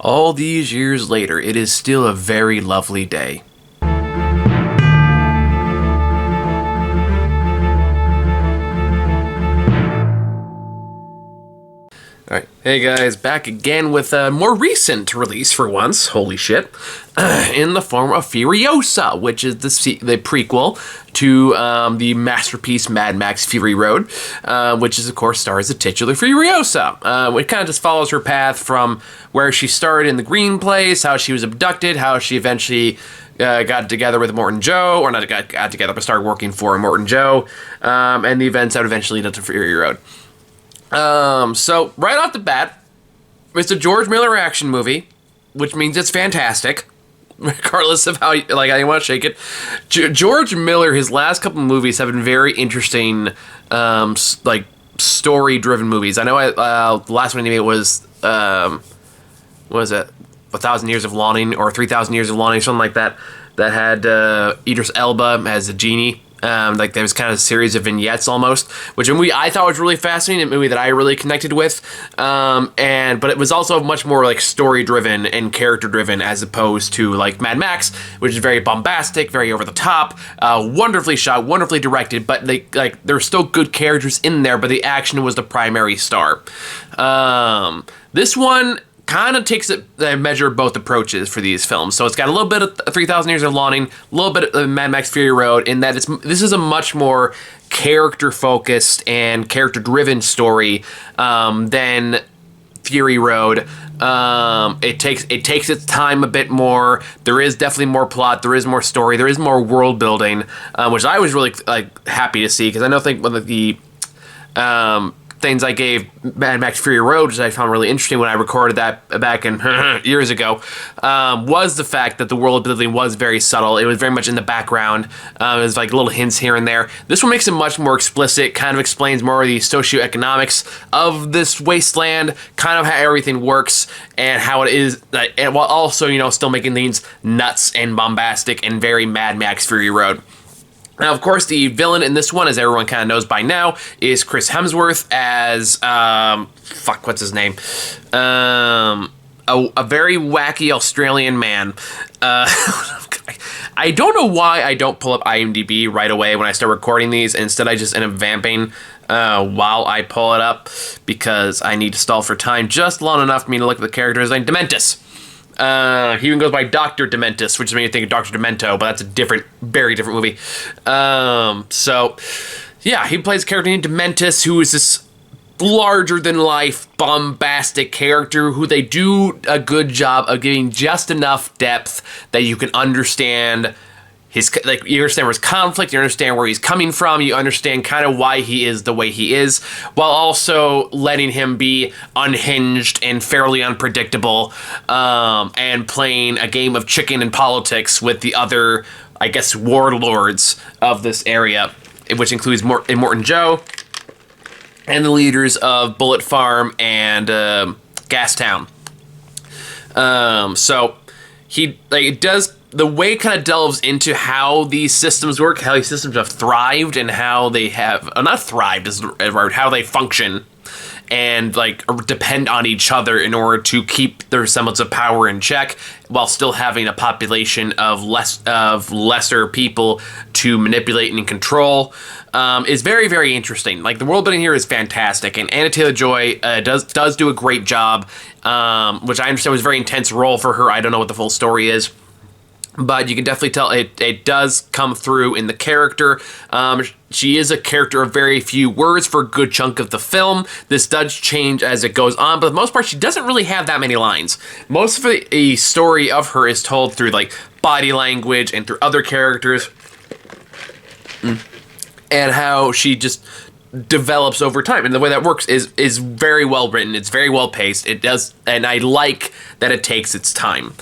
All these years later, it is still a very lovely day. Alright, hey guys, back again with a more recent release for once, holy shit, in the form of Furiosa, which is the prequel to the masterpiece Mad Max Fury Road, which is, of course, stars the titular Furiosa. It kind of just follows her path from where she started in the Green Place, how she was abducted, how she eventually got together with Morton Joe, or not got together, but started working for Morton Joe, and the events that eventually led to Fury Road. So right off the bat, it's a George Miller action movie, which means it's fantastic, regardless of how you want to shake it. George Miller, his last couple movies have been very interesting, story-driven movies. I know the last one he made was, what was it? 1,000 Years of Longing, or 3,000 Years of Longing, something like that. That had Idris Elba as a genie. There was kind of a series of vignettes almost, which a movie I thought was really fascinating, a movie that I really connected with, but it was also much more like story driven and character driven as opposed to like Mad Max, which is very bombastic, very over the top, wonderfully shot, wonderfully directed, but there were still good characters in there, but the action was the primary star. This one kind of takes a measure of both approaches for these films. So it's got a little bit of 3,000 Years of Longing, a little bit of Mad Max Fury Road, in that this is a much more character-focused and character-driven story than Fury Road. It takes its time a bit more. There is definitely more plot. There is more story. There is more world building, which I was really happy to see, because I think one of the things I gave Mad Max Fury Road, which I found really interesting when I recorded that back in years ago, was the fact that the world building was very subtle. It was very much in the background. It was like little hints here and there. This one makes it much more explicit, kind of explains more of the socioeconomics of this wasteland, kind of how everything works, and how it is, and while also, still making things nuts and bombastic and very Mad Max Fury Road. Now, of course, the villain in this one, as everyone kind of knows by now, is Chris Hemsworth as, what's his name? A very wacky Australian man. I don't know why I don't pull up IMDb right away when I start recording these, and instead I just end up vamping while I pull it up, because I need to stall for time just long enough for me to look at the character's name, Dementis. He even goes by Dr. Dementis, which is made me think of Dr. Demento, but that's a very different movie. He plays a character named Dementis, who is this larger-than-life, bombastic character who they do a good job of giving just enough depth that you can understand you understand where his conflict, you understand where he's coming from, you understand kind of why he is the way he is, while also letting him be unhinged and fairly unpredictable, and playing a game of chicken and politics with the other, I guess, warlords of this area, which includes Morton Joe and the leaders of Bullet Farm and Gastown. The way it kind of delves into how these systems work, how these systems have thrived, and how they have, not thrived is the word, how they function and depend on each other in order to keep their semblance of power in check, while still having a population of lesser people to manipulate and control, is very, very interesting. The world building here is fantastic, and Anya Taylor-Joy does do a great job, which I understand was a very intense role for her. I don't know what the full story is, but you can definitely tell it does come through in the character. She is a character of very few words for a good chunk of the film. This does change as it goes on, but for the most part, she doesn't really have that many lines. Most of the story of her is told through body language and through other characters, and how she just develops over time. And the way that works is very well written. It's very well paced. It does, and I like that it takes its time.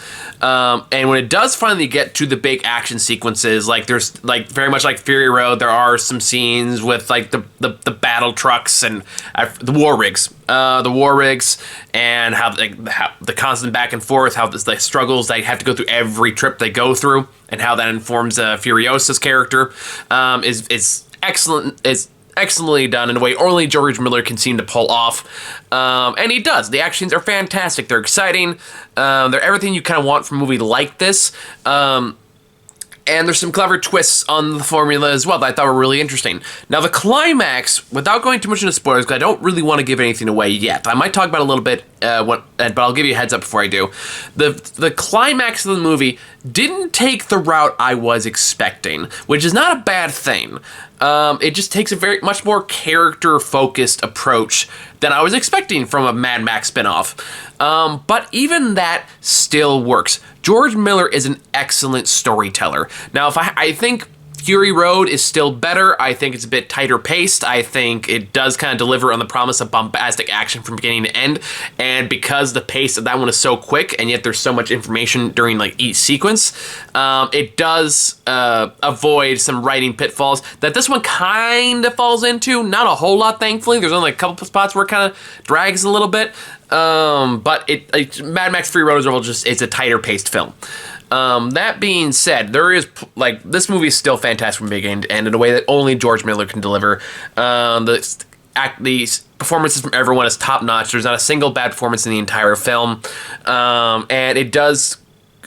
And when it does finally get to the big action sequences, there's very much like Fury Road, there are some scenes with the battle trucks and the war rigs, and how the constant back and forth, how the struggles they have to go through every trip they go through, and how that informs Furiosa's character, is excellent. It's excellently done in a way only George Miller can seem to pull off. And he does. The action scenes are fantastic. They're exciting. They're everything you kind of want from a movie like this. And there's some clever twists on the formula as well that I thought were really interesting. Now, the climax, without going too much into spoilers, because I don't really want to give anything away yet. I might talk about it a little bit, but I'll give you a heads up before I do. The climax of the movie didn't take the route I was expecting, which is not a bad thing. It just takes a much more character-focused approach than I was expecting from a Mad Max spinoff. But even that still works. George Miller is an excellent storyteller. Now, if I think Fury Road is still better. I think it's a bit tighter paced. I think it does kind of deliver on the promise of bombastic action from beginning to end. And because the pace of that one is so quick, and yet there's so much information during like each sequence, it does avoid some writing pitfalls that this one kind of falls into. Not a whole lot, thankfully. There's only a couple spots where it kind of drags a little bit. But Mad Max Fury Road is overall it's a tighter paced film. That being said, there is, like, this movie is still fantastic from beginning to end in a way that only George Miller can deliver. The performances from everyone is top notch. There's not a single bad performance in the entire film. And it does,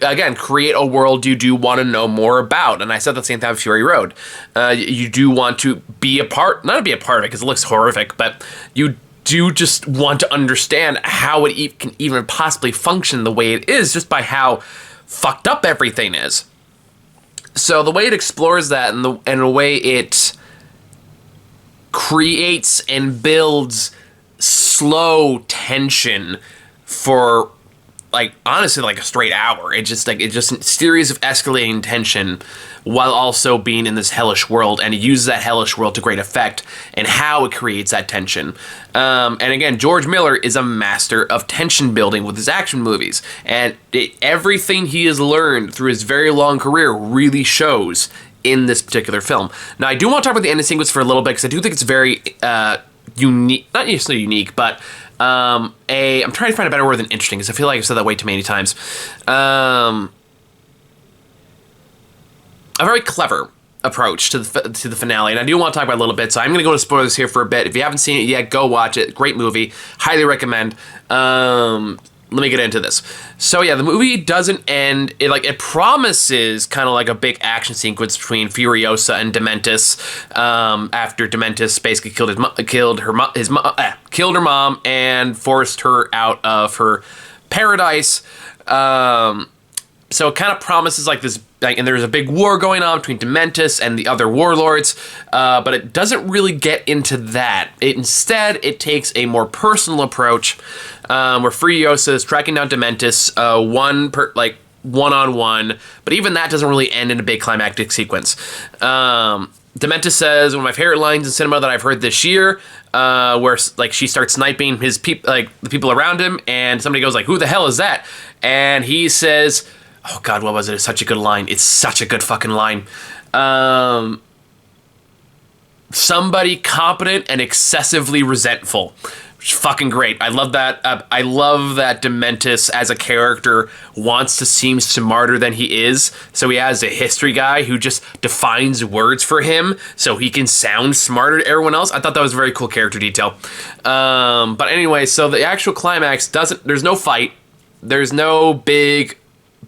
again, create a world you do want to know more about. And I said the same thing with Fury Road. You do want to be a part, not to be a part of it because it looks horrific, but you do just want to understand how it can even possibly function the way it is just by how fucked up everything is. So the way it explores that and the way it creates and builds slow tension for, like, honestly, like a straight hour. It's just a series of escalating tension while also being in this hellish world, and it uses that hellish world to great effect and how it creates that tension. And again, George Miller is a master of tension building with his action movies, and everything he has learned through his very long career really shows in this particular film. Now, I do want to talk about the ending sequence for a little bit, because I do think it's very unique, not necessarily unique, but I'm trying to find a better word than interesting, because I feel like I've said that way too many times. A very clever approach to the finale, and I do want to talk about it a little bit, so I'm going to go to spoilers here for a bit. If you haven't seen it yet, go watch it. Great movie. Highly recommend. Let me get into this. So yeah, the movie doesn't end. It promises kind of like a big action sequence between Furiosa and Dementis. After Dementis basically killed her mom and forced her out of her paradise. So it kind of promises like this, and there's a big war going on between Dementis and the other warlords, but it doesn't really get into that. Instead, it takes a more personal approach, where Furiosa is tracking down Dementis, one-on-one, but even that doesn't really end in a big climactic sequence. Dementis says one of my favorite lines in cinema that I've heard this year, where like she starts sniping his the people around him, and somebody goes like, "Who the hell is that?" And he says, oh God, what was it? It's such a good line. It's such a good fucking line. Somebody competent and excessively resentful. Which is fucking great. I love that. I love that Dementis as a character wants to seem smarter than he is. So he has a history guy who just defines words for him so he can sound smarter to everyone else. I thought that was a very cool character detail. But anyway, so the actual climax there's no fight. There's no big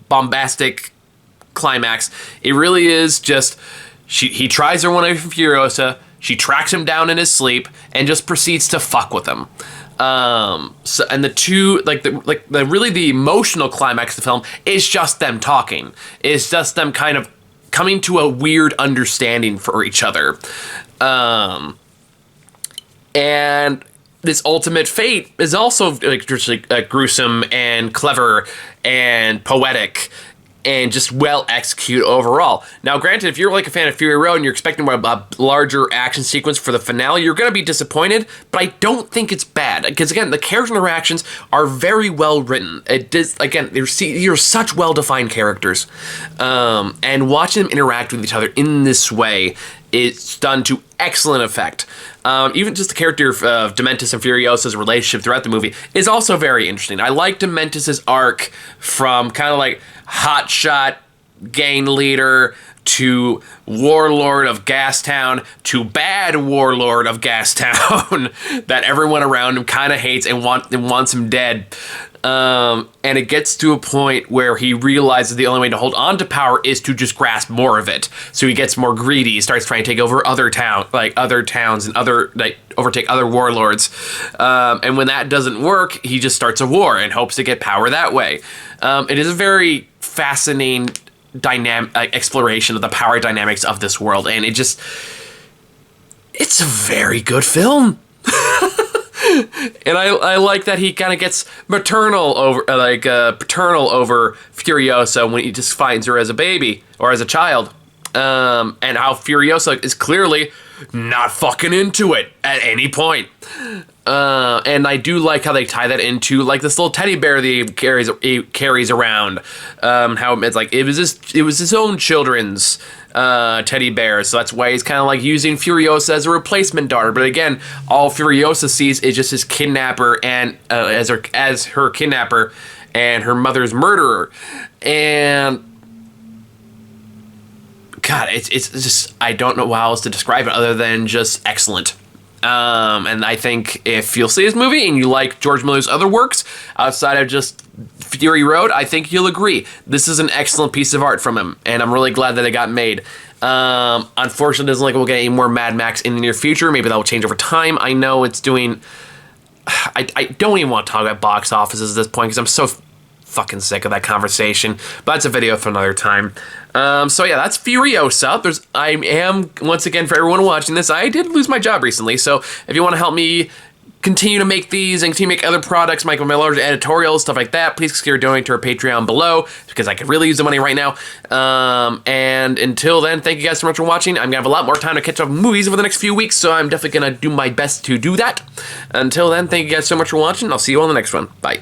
bombastic climax. It really is just he tries to run away from Furiosa. She tracks him down in his sleep and just proceeds to fuck with him. And the two, the emotional climax of the film is just them talking. It's just them kind of coming to a weird understanding for each other. And this ultimate fate is also gruesome and clever and poetic and just well executed overall. Now, granted, if you're like a fan of Fury Road and you're expecting a larger action sequence for the finale, you're going to be disappointed, but I don't think it's bad. Because, again, the character interactions are very well written. You're such well-defined characters. And watching them interact with each other in this way is done to excellent effect. Even just the character of Dementis and Furiosa's relationship throughout the movie is also very interesting. I like Dementis' arc from kind of like hotshot gang leader to warlord of Gastown to bad warlord of Gastown that everyone around him kind of hates and wants him dead. And it gets to a point where he realizes the only way to hold on to power is to just grasp more of it. So he gets more greedy. He starts trying to take over other towns and overtake other warlords. And when that doesn't work, he just starts a war and hopes to get power that way. It is a very fascinating dynamic exploration of the power dynamics of this world, and it's a very good film. And I like that he kind of gets paternal over Furiosa when he just finds her as a baby or as a child, and how Furiosa is clearly not fucking into it at any point. And I do like how they tie that into like this little teddy bear that he carries around. How it's like it was his own children's teddy bear, so that's why he's kind of like using Furiosa as a replacement daughter. But again, all Furiosa sees is just his kidnapper and as her kidnapper and her mother's murderer. And God, it's just, I don't know how else to describe it other than just excellent. And I think if you'll see this movie and you like George Miller's other works outside of just Fury Road, I think you'll agree. This is an excellent piece of art from him, and I'm really glad that it got made. Unfortunately, it doesn't look like we'll get any more Mad Max in the near future. Maybe that will change over time. I know it's doing... I don't even want to talk about box offices at this point because I'm so fucking sick of that conversation. But that's a video for another time. So yeah, that's Furiosa. I am, once again, for everyone watching this, I did lose my job recently. So if you want to help me continue to make these and continue to make other products, my larger editorials, stuff like that, please consider donating to our Patreon below because I could really use the money right now. And until then, thank you guys so much for watching. I'm gonna have a lot more time to catch up on movies over the next few weeks, so I'm definitely gonna do my best to do that. Until then, thank you guys so much for watching. I'll see you on the next one. Bye.